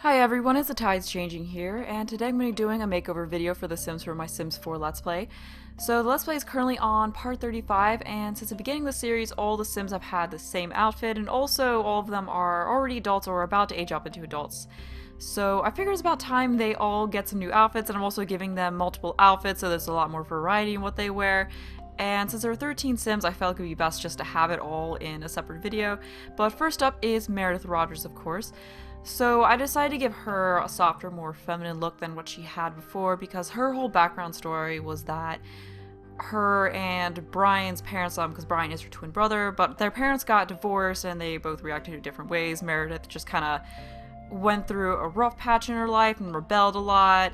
Hi everyone, it's a Tazz changing here, and today I'm going to be doing a makeover video for The Sims for my Sims 4 Let's Play. So the Let's Play is currently on part 35, and since the beginning of the series, all the Sims have had the same outfit, and also all of them are already adults or about to age up into adults. So I figured it's about time they all get some new outfits, and I'm also giving them multiple outfits so there's a lot more variety in what they wear. And since there are 13 Sims, I felt it would be best just to have it all in a separate video. But first up is Meredith Rogers, of course. So I decided to give her a softer, more feminine look than what she had before because her whole background story was that her and Brian's parents, because Brian is her twin brother, but their parents got divorced and they both reacted in different ways. Meredith just kind of went through a rough patch in her life and rebelled a lot.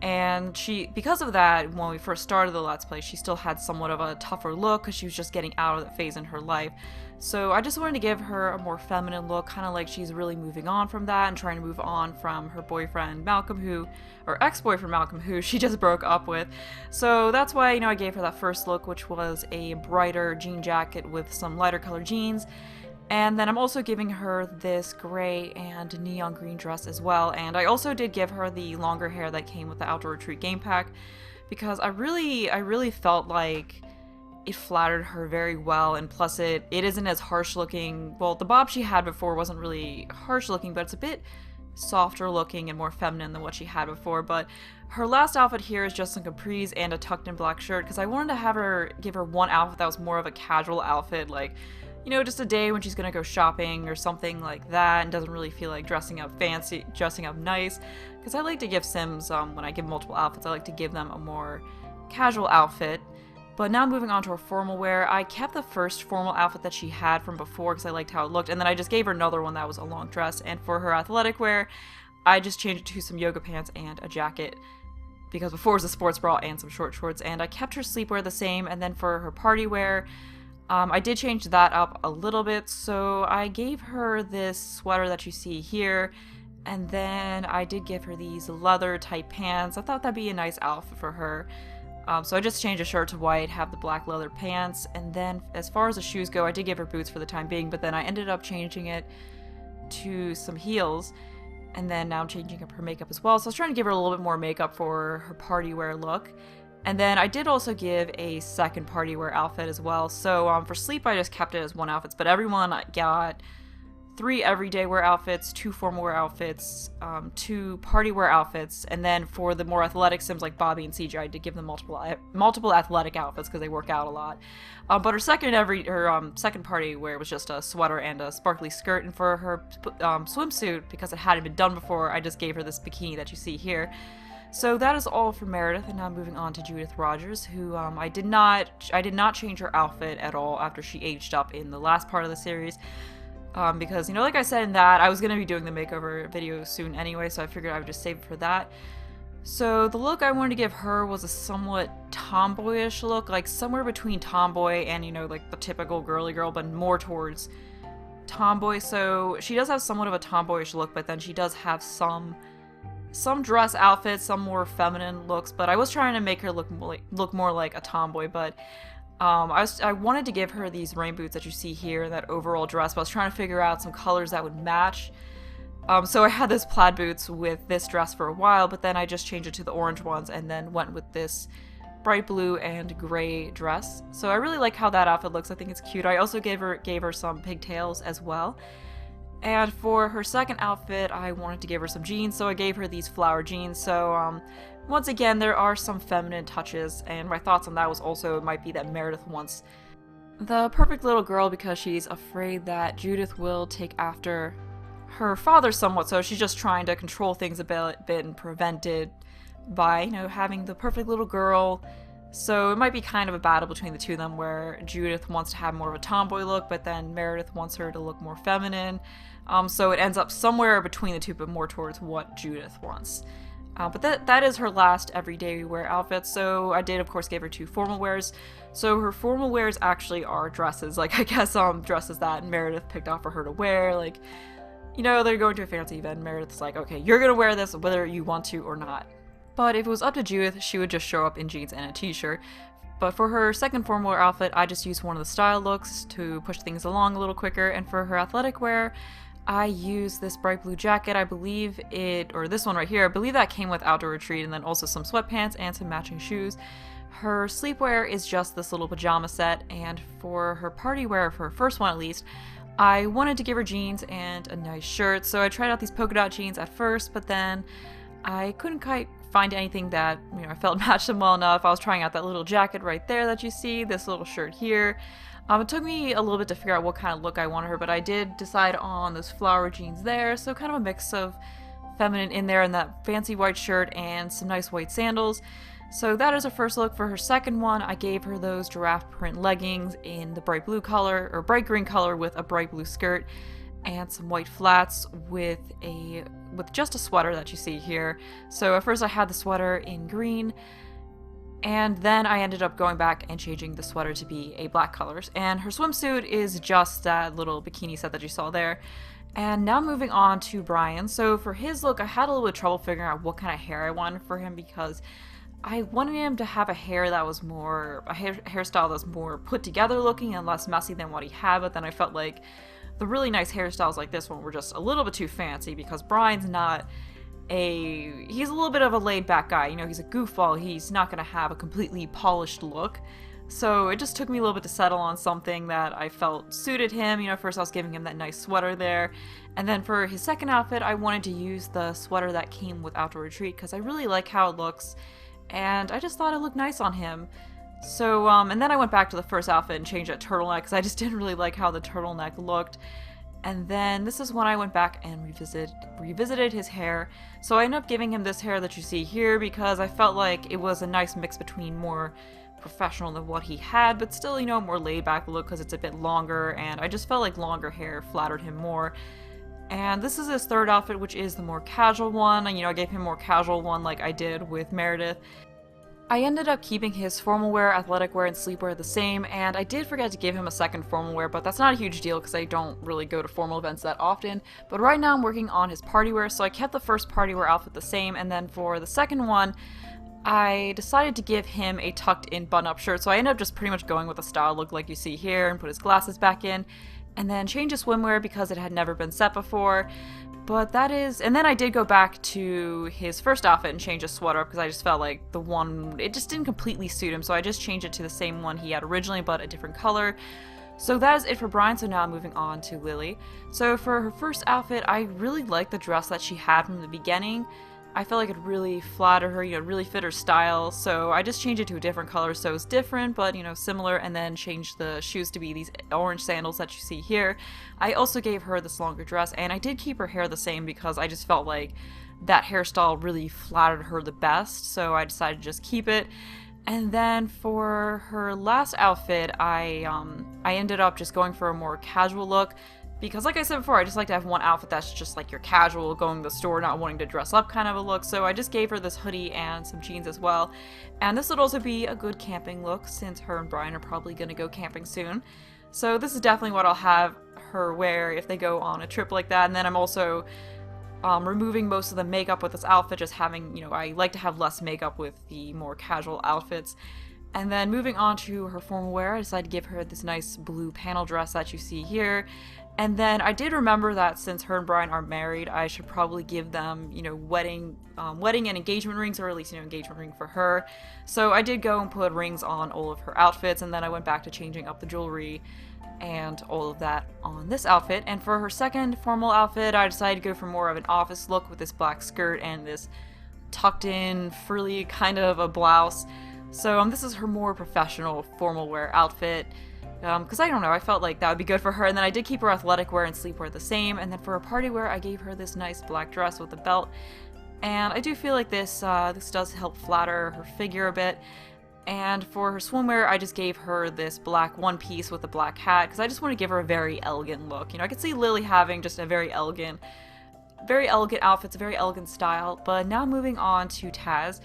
And because of that, when we first started the Let's Play, she still had somewhat of a tougher look because she was just getting out of that phase in her life. So I just wanted to give her a more feminine look, kind of like she's really moving on from that and trying to move on from her boyfriend Malcolm, or ex-boyfriend Malcolm, who she just broke up with. So that's why, I gave her that first look, which was a brighter jean jacket with some lighter colored jeans. And then I'm also giving her this gray and neon green dress as well. And I also did give her the longer hair that came with the Outdoor Retreat game pack because I really felt like it flattered her very well, and plus it isn't as harsh looking. Well, the bob she had before wasn't really harsh looking, but it's a bit softer looking and more feminine than what she had before. But her last outfit here is just some capris and a tucked in black shirt because I wanted to give her one outfit that was more of a casual outfit, like just a day when she's gonna go shopping or something like that and doesn't really feel like dressing up fancy, dressing up nice. Because I like to give Sims, when I give multiple outfits, I like to give them a more casual outfit. But now moving on to her formal wear, I kept the first formal outfit that she had from before because I liked how it looked, and then I just gave her another one that was a long dress. And for her athletic wear, I just changed it to some yoga pants and a jacket because before it was a sports bra and some short shorts, and I kept her sleepwear the same. And then for her party wear, I did change that up a little bit, so I gave her this sweater that you see here, and then I did give her these leather type pants. I thought that'd be a nice outfit for her. So I just changed the shirt to white, have the black leather pants, and then as far as the shoes go, I did give her boots for the time being, but then I ended up changing it to some heels, and then now I'm changing up her makeup as well. So I was trying to give her a little bit more makeup for her party wear look. And then I did also give a second party wear outfit as well. So for sleep, I just kept it as one outfit, but everyone got 3 everyday wear outfits, 2 formal wear outfits, 2 party wear outfits, and then for the more athletic Sims like Bobby and CJ, I did give them multiple athletic outfits because they work out a lot. But her second party wear was just a sweater and a sparkly skirt, and for her swimsuit, because it hadn't been done before, I just gave her this bikini that you see here. So that is all for Meredith, and now moving on to Judith Rogers, who I did not change her outfit at all after she aged up in the last part of the series. Because, like I said in that, I was going to be doing the makeover video soon anyway, so I figured I would just save it for that. So the look I wanted to give her was a somewhat tomboyish look, like somewhere between tomboy and, like the typical girly girl, but more towards tomboy. So she does have somewhat of a tomboyish look, but then she does have some dress outfits, some more feminine looks, but I was trying to make her look more like a tomboy. But I wanted to give her these rain boots that you see here, that overall dress, but I was trying to figure out some colors that would match. So I had this plaid boots with this dress for a while, but then I just changed it to the orange ones and then went with this bright blue and gray dress. So I really like how that outfit looks. I think it's cute. I also gave her some pigtails as well. And for her second outfit, I wanted to give her some jeans, so I gave her these flower jeans. So once again, there are some feminine touches, and my thoughts on that was also it might be that Meredith wants the perfect little girl because she's afraid that Judith will take after her father somewhat, so she's just trying to control things a bit and prevent it by, having the perfect little girl. So it might be kind of a battle between the two of them where Judith wants to have more of a tomboy look, but then Meredith wants her to look more feminine. So it ends up somewhere between the two, but more towards what Judith wants. But that is her last everyday wear outfit. So I did, of course, give her 2 formal wears. So her formal wears actually are dresses. Like, I guess dresses that Meredith picked out for her to wear. Like, they're going to a fancy event. Meredith's like, okay, you're going to wear this whether you want to or not. But if it was up to Judith, she would just show up in jeans and a t-shirt. But for her second formal wear outfit, I just used one of the style looks to push things along a little quicker. And for her athletic wear, I used this bright blue jacket, I believe or this one right here, I believe that came with Outdoor Retreat, and then also some sweatpants and some matching shoes. Her sleepwear is just this little pajama set, and for her party wear, for her first one at least, I wanted to give her jeans and a nice shirt, so I tried out these polka dot jeans at first, but then I couldn't quite find anything that, I felt matched them well enough. I was trying out that little jacket right there that you see, this little shirt here. It took me a little bit to figure out what kind of look I wanted her, but I did decide on those flower jeans there, so kind of a mix of feminine in there and that fancy white shirt and some nice white sandals. So that is her first look. For her second one, I gave her those giraffe print leggings in the bright blue color, or bright green color with a bright blue skirt, and some white flats with just a sweater that you see here. So at first I had the sweater in green, and then I ended up going back and changing the sweater to be a black color. And her swimsuit is just that little bikini set that you saw there. And now moving on to Brian. So for his look, I had a little bit of trouble figuring out what kind of hair I wanted for him, because I wanted him to have a hair that was hairstyle that's more put together looking and less messy than what he had, but then I felt like the really nice hairstyles like this one were just a little bit too fancy, because Brian's he's a little bit of a laid back guy, he's a goofball, he's not going to have a completely polished look. So it just took me a little bit to settle on something that I felt suited him. First I was giving him that nice sweater there, and then for his second outfit I wanted to use the sweater that came with Outdoor Retreat because I really like how it looks, and I just thought it looked nice on him. So, and then I went back to the first outfit and changed that turtleneck because I just didn't really like how the turtleneck looked. And then this is when I went back and revisited his hair. So I ended up giving him this hair that you see here because I felt like it was a nice mix between more professional than what he had, but still, more laid back look because it's a bit longer, and I just felt like longer hair flattered him more. And this is his third outfit, which is the more casual one, and I gave him a more casual one like I did with Meredith. I ended up keeping his formal wear, athletic wear, and sleepwear the same, and I did forget to give him a second formal wear, but that's not a huge deal because I don't really go to formal events that often. But right now I'm working on his party wear, so I kept the first party wear outfit the same, and then for the second one, I decided to give him a tucked-in button-up shirt, so I ended up just pretty much going with a style look like you see here, and put his glasses back in, and then change his swimwear because it had never been set before. But and then I did go back to his first outfit and change his sweater up because I just felt like it just didn't completely suit him, so I just changed it to the same one he had originally but a different color. So that is it for Brian, so now moving on to Lily. So for her first outfit, I really liked the dress that she had from the beginning. I felt like it really flattered her, really fit her style, so I just changed it to a different color so it's different, but, similar, and then changed the shoes to be these orange sandals that you see here. I also gave her this longer dress, and I did keep her hair the same because I just felt like that hairstyle really flattered her the best, so I decided to just keep it. And then for her last outfit, I ended up just going for a more casual look. Because like I said before, I just like to have one outfit that's just like your casual, going to the store, not wanting to dress up kind of a look. So I just gave her this hoodie and some jeans as well. And this would also be a good camping look since her and Brian are probably going to go camping soon. So this is definitely what I'll have her wear if they go on a trip like that. And then I'm also removing most of the makeup with this outfit, just having, I like to have less makeup with the more casual outfits. And then moving on to her formal wear, I decided to give her this nice blue panel dress that you see here. And then I did remember that since her and Brian are married, I should probably give them, wedding and engagement rings, or at least, engagement ring for her. So I did go and put rings on all of her outfits, and then I went back to changing up the jewelry and all of that on this outfit. And for her second formal outfit, I decided to go for more of an office look with this black skirt and this tucked in, frilly kind of a blouse. So this is her more professional formal wear outfit. Because I don't know, I felt like that would be good for her, and then I did keep her athletic wear and sleepwear the same, and then for her party wear, I gave her this nice black dress with a belt, and I do feel like this does help flatter her figure a bit. And for her swimwear, I just gave her this black one piece with a black hat, because I just want to give her a very elegant look. I could see Lily having just a very elegant outfits, a very elegant style. But now moving on to Tazz.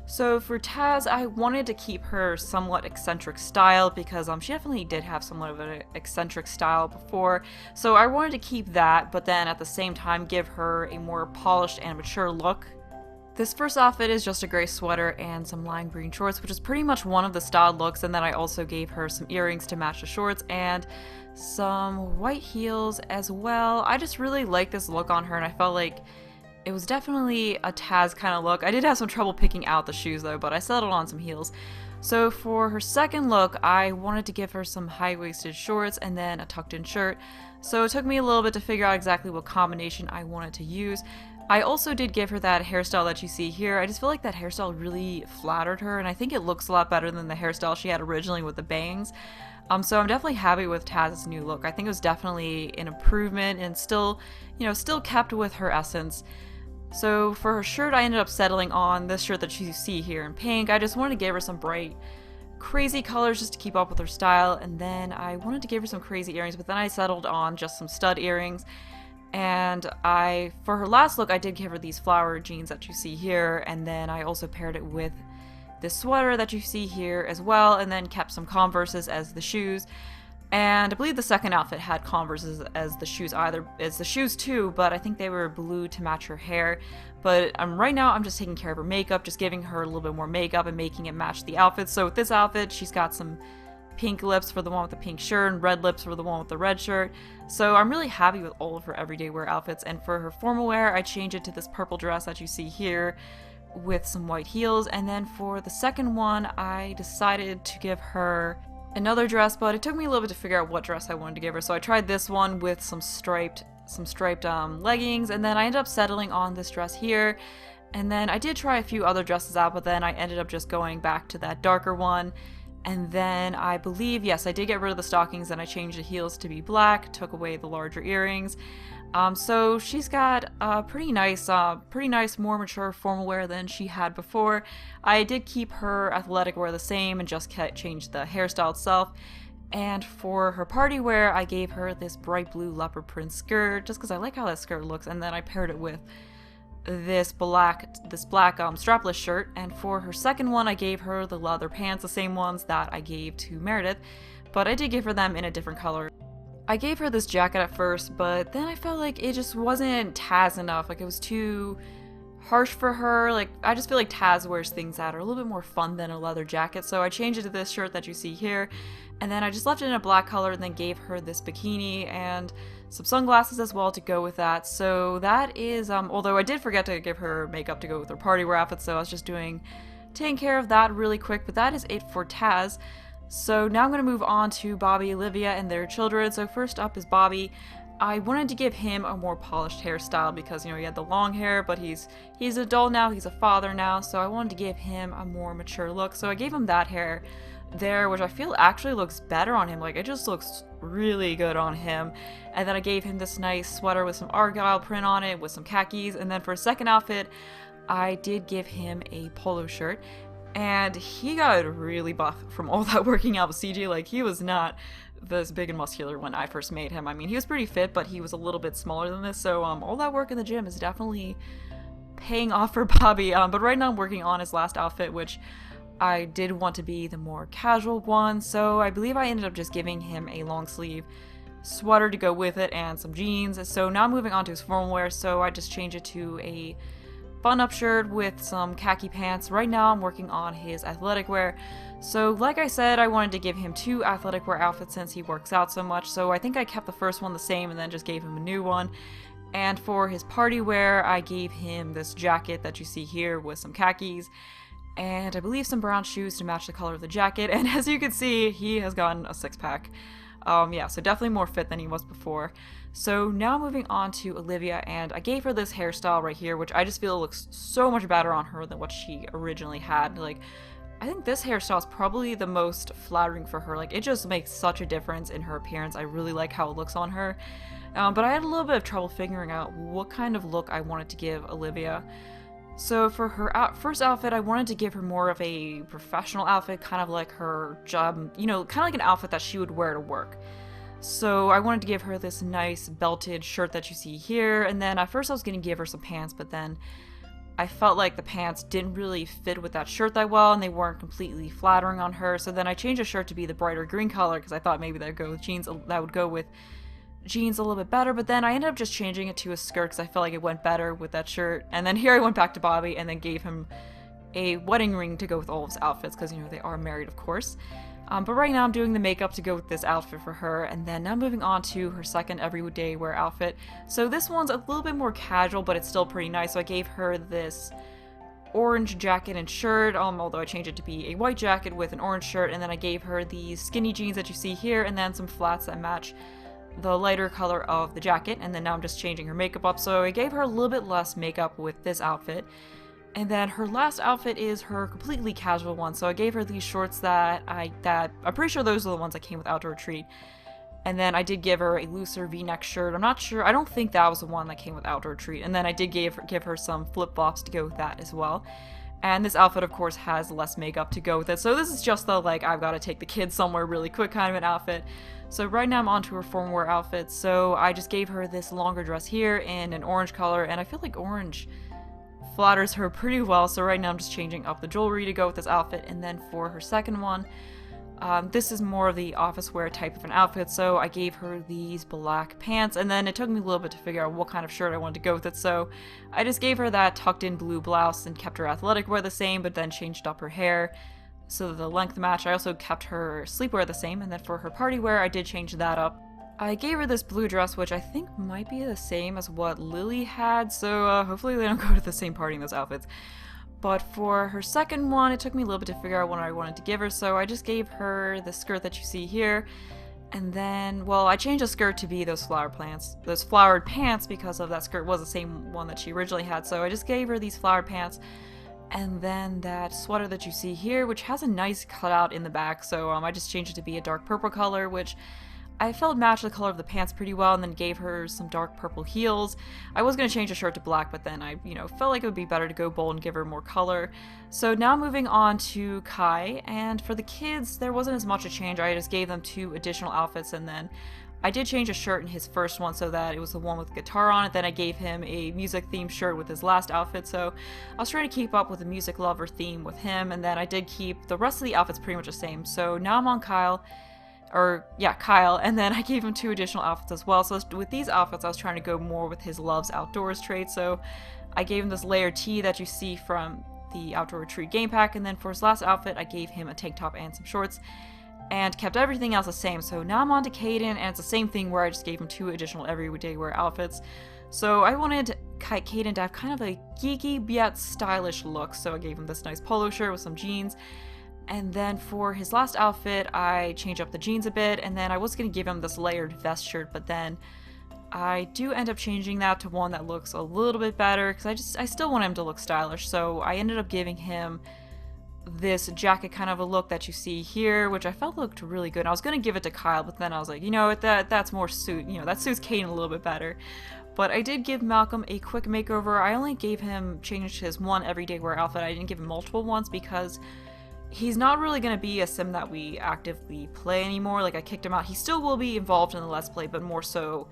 So for Tazz, I wanted to keep her somewhat eccentric style because she definitely did have somewhat of an eccentric style before. So I wanted to keep that, but then at the same time give her a more polished and mature look. This first outfit is just a gray sweater and some lime green shorts, which is pretty much one of the styled looks, and then I also gave her some earrings to match the shorts and some white heels as well. I just really like this look on her, and I felt like it was definitely a Tazz kind of look. I did have some trouble picking out the shoes though, but I settled on some heels. So for her second look, I wanted to give her some high-waisted shorts and then a tucked-in shirt. So it took me a little bit to figure out exactly what combination I wanted to use. I also did give her that hairstyle that you see here. I just feel like that hairstyle really flattered her, and I think it looks a lot better than the hairstyle she had originally with the bangs. So I'm definitely happy with Tazz's new look. I think it was definitely an improvement and still, still kept with her essence. So for her shirt, I ended up settling on this shirt that you see here in pink. I just wanted to give her some bright, crazy colors just to keep up with her style, and then I wanted to give her some crazy earrings, but then I settled on just some stud earrings. And for her last look, I did give her these flower jeans that you see here, and then I also paired it with this sweater that you see here as well, and then kept some Converses as the shoes. And I believe the second outfit had Converses as the shoes too, but I think they were blue to match her hair. But right now I'm just taking care of her makeup, just giving her a little bit more makeup and making it match the outfit. So with this outfit, she's got some pink lips for the one with the pink shirt and red lips for the one with the red shirt. So I'm really happy with all of her everyday wear outfits. And for her formal wear, I changed it to this purple dress that you see here with some white heels. And then for the second one, I decided to give her another dress, but it took me a little bit to figure out what dress I wanted to give her. So I tried this one with some striped leggings, and then I ended up settling on this dress here. And then I did try a few other dresses out, but then I ended up just going back to that darker one. And then I believe, yes, I did get rid of the stockings and I changed the heels to be black, took away the larger earrings. So she's got pretty nice, more mature formal wear than she had before. I did keep her athletic wear the same and just changed the hairstyle itself. And for her party wear, I gave her this bright blue leopard print skirt, just because I like how that skirt looks, and then I paired it with this black strapless shirt. And for her second one, I gave her the leather pants, the same ones that I gave to Meredith, but I did give her them in a different color. I gave her this jacket at first, but then I felt like it just wasn't Tazz enough. Like, it was too harsh for her. Like, I just feel like Tazz wears things that are a little bit more fun than a leather jacket, so I changed it to this shirt that you see here, and then I just left it in a black color and then gave her this bikini and some sunglasses as well to go with that. So that is, although I did forget to give her makeup to go with her party wear outfit, so I was just taking care of that really quick, but that is it for Tazz. So now I'm going to move on to Bobby, Olivia, and their children. So first up is Bobby. I wanted to give him a more polished hairstyle because, he had the long hair, but he's an adult now, he's a father now, so I wanted to give him a more mature look. So I gave him that hair there, which I feel actually looks better on him. Like, it just looks really good on him. And then I gave him this nice sweater with some argyle print on it with some khakis. And then for a second outfit, I did give him a polo shirt. And he got really buff from all that working out with CG. Like, he was not this big and muscular when I first made him. I mean, he was pretty fit, but he was a little bit smaller than this. So all that work in the gym is definitely paying off for Bobby. But right now I'm working on his last outfit, which I did want to be the more casual one. So I believe I ended up just giving him a long sleeve sweater to go with it and some jeans. So now I'm moving on to his formal wear. So I just changed it to a button-up shirt with some khaki pants. Right now I'm working on his athletic wear. So like I said, I wanted to give him two athletic wear outfits since he works out so much. So I think I kept the first one the same and then just gave him a new one. And for his party wear, I gave him this jacket that you see here with some khakis and I believe some brown shoes to match the color of the jacket. And as you can see, he has gotten a six-pack. Yeah, so definitely more fit than he was before. So now moving on to Olivia, and I gave her this hairstyle right here, which I just feel looks so much better on her than what she originally had. Like, I think this hairstyle is probably the most flattering for her. Like, it just makes such a difference in her appearance. I really like how it looks on her. But I had a little bit of trouble figuring out what kind of look I wanted to give Olivia. So for her first outfit, I wanted to give her more of a professional outfit, kind of like her job, kind of like an outfit that she would wear to work. So I wanted to give her this nice belted shirt that you see here, and then at first I was going to give her some pants, but then I felt like the pants didn't really fit with that shirt that well, and they weren't completely flattering on her. So then I changed the shirt to be the brighter green color because I thought maybe that would go with jeans, that would go with jeans a little bit better, but then I ended up just changing it to a skirt because I felt like it went better with that shirt. And then here I went back to Bobby and then gave him a wedding ring to go with all of his outfits because, you know, they are married, of course. But right now I'm doing the makeup to go with this outfit for her, and then now moving on to her second everyday wear outfit. So this one's a little bit more casual, but it's still pretty nice. So I gave her this orange jacket and shirt, although I changed it to be a white jacket with an orange shirt, and then I gave her these skinny jeans that you see here, and then some flats that match the lighter color of the jacket, and then now I'm just changing her makeup up. So I gave her a little bit less makeup with this outfit. And then her last outfit is her completely casual one. So I gave her these shorts that I'm pretty sure those are the ones that came with Outdoor Retreat. And then I did give her a looser V-neck shirt. I'm not sure. I don't think that was the one that came with Outdoor Retreat. And then I did give her some flip-flops to go with that as well. And this outfit, of course, has less makeup to go with it. So this is just the, like, I've got to take the kids somewhere really quick kind of an outfit. So right now I'm on to her formal wear outfit. So I just gave her this longer dress here in an orange color. And I feel like orange flatters her pretty well, so right now I'm just changing up the jewelry to go with this outfit. And then for her second one, this is more of the office wear type of an outfit, so I gave her these black pants, and then it took me a little bit to figure out what kind of shirt I wanted to go with it, so I just gave her that tucked in blue blouse and kept her athletic wear the same, but then changed up her hair so that the length matched. I also kept her sleepwear the same, and then for her party wear I did change that up. I gave her this blue dress, which I think might be the same as what Lily had, so hopefully they don't go to the same party in those outfits. But for her second one, it took me a little bit to figure out what I wanted to give her, so I just gave her the skirt that you see here. And then, well, I changed the skirt to be those flowered pants because of that skirt was the same one that she originally had, so I just gave her these flowered pants. And then that sweater that you see here, which has a nice cutout in the back, so I just changed it to be a dark purple color, which I felt matched the color of the pants pretty well, and then gave her some dark purple heels. I was going to change the shirt to black, but then I, felt like it would be better to go bold and give her more color. So now moving on to Kai, and for the kids, there wasn't as much a change. I just gave them 2 additional outfits, and then I did change a shirt in his first one so that it was the one with guitar on it. Then I gave him a music-themed shirt with his last outfit, so I was trying to keep up with the music lover theme with him, and then I did keep the rest of the outfits pretty much the same. So now I'm on Kyle, and then I gave him 2 additional outfits as well. So with these outfits, I was trying to go more with his loves outdoors trait. So I gave him this layered tee that you see from the Outdoor Retreat game pack, and then for his last outfit, I gave him a tank top and some shorts, and kept everything else the same. So now I'm on to Caden, and it's the same thing where I just gave him 2 additional everyday wear outfits. So I wanted Caden to have kind of a geeky yet stylish look, so I gave him this nice polo shirt with some jeans. And then for his last outfit, I changed up the jeans a bit, and then I was going to give him this layered vest shirt, but then I do end up changing that to one that looks a little bit better, because I still want him to look stylish, so I ended up giving him this jacket kind of a look that you see here, which I felt looked really good. I was going to give it to Kyle, but then I was like, that's more suit, that suits Caden a little bit better. But I did give Malcolm a quick makeover. I only changed his one everyday wear outfit. I didn't give him multiple ones because he's not really going to be a sim that we actively play anymore. Like, I kicked him out. He still will be involved in the Let's Play, but more so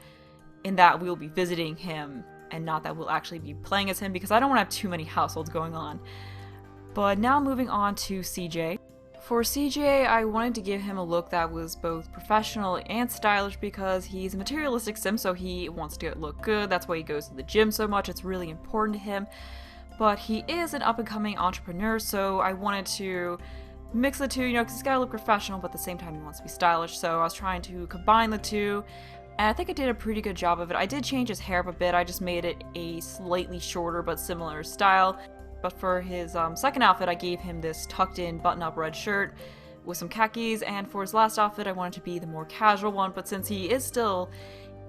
in that we'll be visiting him and not that we'll actually be playing as him, because I don't want to have too many households going on. But now moving on to CJ. For CJ, I wanted to give him a look that was both professional and stylish because he's a materialistic sim, so he wants to look good. That's why he goes to the gym so much. It's really important to him. But he is an up-and-coming entrepreneur, so I wanted to mix the two, because he's got to look professional, but at the same time he wants to be stylish, so I was trying to combine the two, and I think I did a pretty good job of it. I did change his hair up a bit. I just made it a slightly shorter but similar style. But for his second outfit, I gave him this tucked-in button-up red shirt with some khakis, and for his last outfit, I wanted to be the more casual one, but since he is still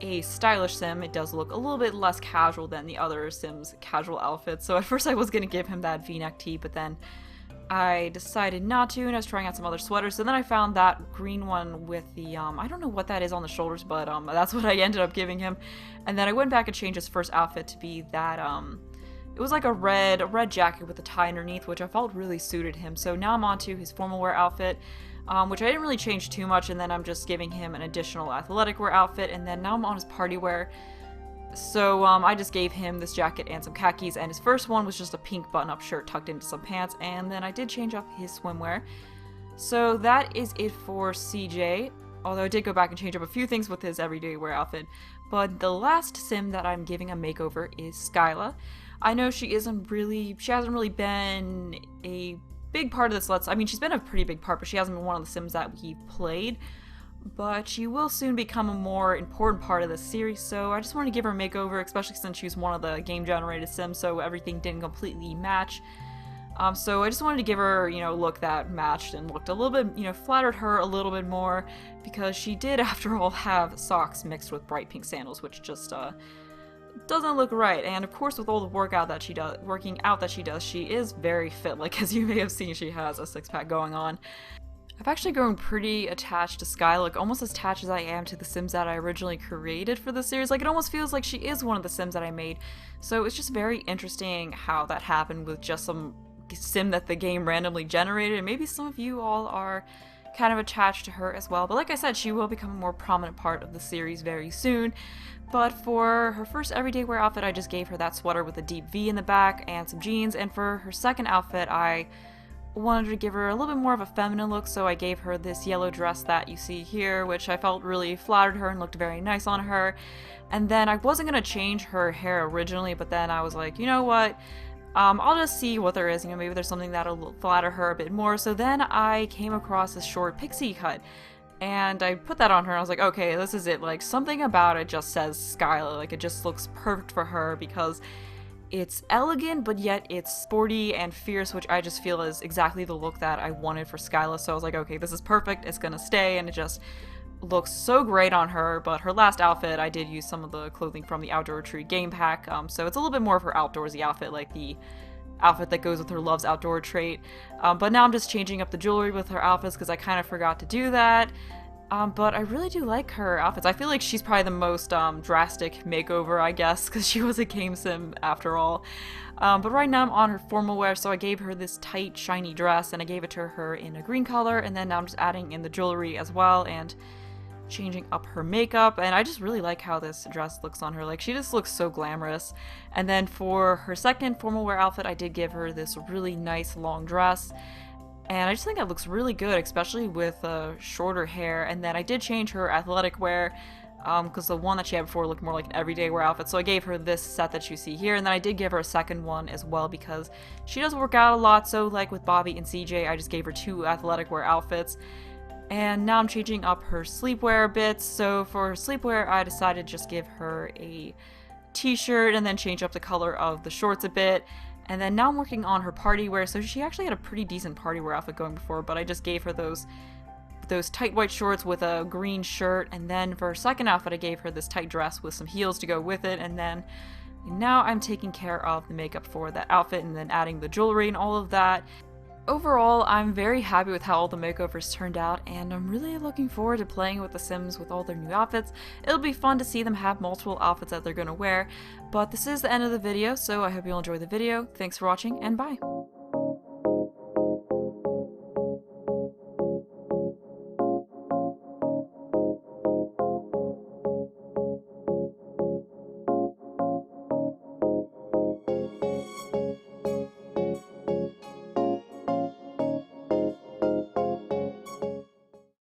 a stylish sim, it does look a little bit less casual than the other sims' casual outfits. So at first I was going to give him that v-neck tee, but then I decided not to, and I was trying out some other sweaters. So then I found that green one with the, I don't know what that is on the shoulders, but that's what I ended up giving him. And then I went back and changed his first outfit to be that, it was like a red jacket with a tie underneath, which I felt really suited him. So now I'm on to his formal wear outfit, which I didn't really change too much, and then I'm just giving him an additional athletic wear outfit, and then now I'm on his party wear. So I just gave him this jacket and some khakis, and his first one was just a pink button-up shirt tucked into some pants, and then I did change up his swimwear. So that is it for CJ. although I did go back and change up a few things with his everyday wear outfit. But the last sim that I'm giving a makeover is Scylla. I know she hasn't really been a big part of this I mean, she's been a pretty big part, but she hasn't been one of the sims that we've played. But she will soon become a more important part of the series, so I just wanted to give her a makeover, especially since she was one of the game-generated sims, so everything didn't completely match. So I just wanted to give her, you know, a look that matched and looked a little bit, you know, flattered her a little bit more, because she did, after all, have socks mixed with bright pink sandals, which just, doesn't look right. And of course, with all the working out that she does, she is very fit. Like, as you may have seen, she has a six-pack going on. I've actually grown pretty attached to Scylla, like almost as attached as I am to the Sims that I originally created for the series. Like, it almost feels like she is one of the Sims that I made. So it's just very interesting how that happened with just some sim that the game randomly generated, and maybe some of you all are kind of attached to her as well. But like I said, she will become a more prominent part of the series very soon. But for her first everyday wear outfit, I just gave her that sweater with a deep V in the back and some jeans, and for her second outfit, I wanted to give her a little bit more of a feminine look, so I gave her this yellow dress that you see here, which I felt really flattered her and looked very nice on her. And then I wasn't going to change her hair originally, but then I was like, you know what, I'll just see what there is, you know, maybe there's something that'll flatter her a bit more. So then I came across this short pixie cut, and I put that on her, and I was like, okay, this is it. Like, something about it just says Scylla. Like, it just looks perfect for her because it's elegant, but yet it's sporty and fierce, which I just feel is exactly the look that I wanted for Scylla. So I was like, okay, this is perfect, it's gonna stay, and it just looks so great on her. But her last outfit, I did use some of the clothing from the Outdoor Retreat game pack, so it's a little bit more of her outdoorsy outfit, like the outfit that goes with her Loves Outdoor trait. But now I'm just changing up the jewelry with her outfits because I kind of forgot to do that. But I really do like her outfits. I feel like she's probably the most drastic makeover, I guess, because she was a game sim after all. But right now I'm on her formal wear, so I gave her this tight, shiny dress, and I gave it to her in a green color, and then now I'm just adding in the jewelry as well, and changing up her makeup, and I just really like how this dress looks on her. Like, she just looks so glamorous. And then for her second formal wear outfit, I did give her this really nice long dress, and I just think that looks really good, especially with shorter hair. And then I did change her athletic wear, because the one that she had before looked more like an everyday wear outfit, so I gave her this set that you see here, and then I did give her a second one as well because she does work out a lot. So like with Bobby and CJ, I just gave her two athletic wear outfits. And now I'm changing up her sleepwear a bit. So for her sleepwear, I decided to just give her a t-shirt and then change up the color of the shorts a bit. And then now I'm working on her party wear. So she actually had a pretty decent party wear outfit going before, but I just gave her those tight white shorts with a green shirt. And then for her second outfit, I gave her this tight dress with some heels to go with it. And then now I'm taking care of the makeup for that outfit and then adding the jewelry and all of that. Overall, I'm very happy with how all the makeovers turned out, and I'm really looking forward to playing with the Sims with all their new outfits. It'll be fun to see them have multiple outfits that they're going to wear. But this is the end of the video, so I hope you'll enjoy the video. Thanks for watching, and bye!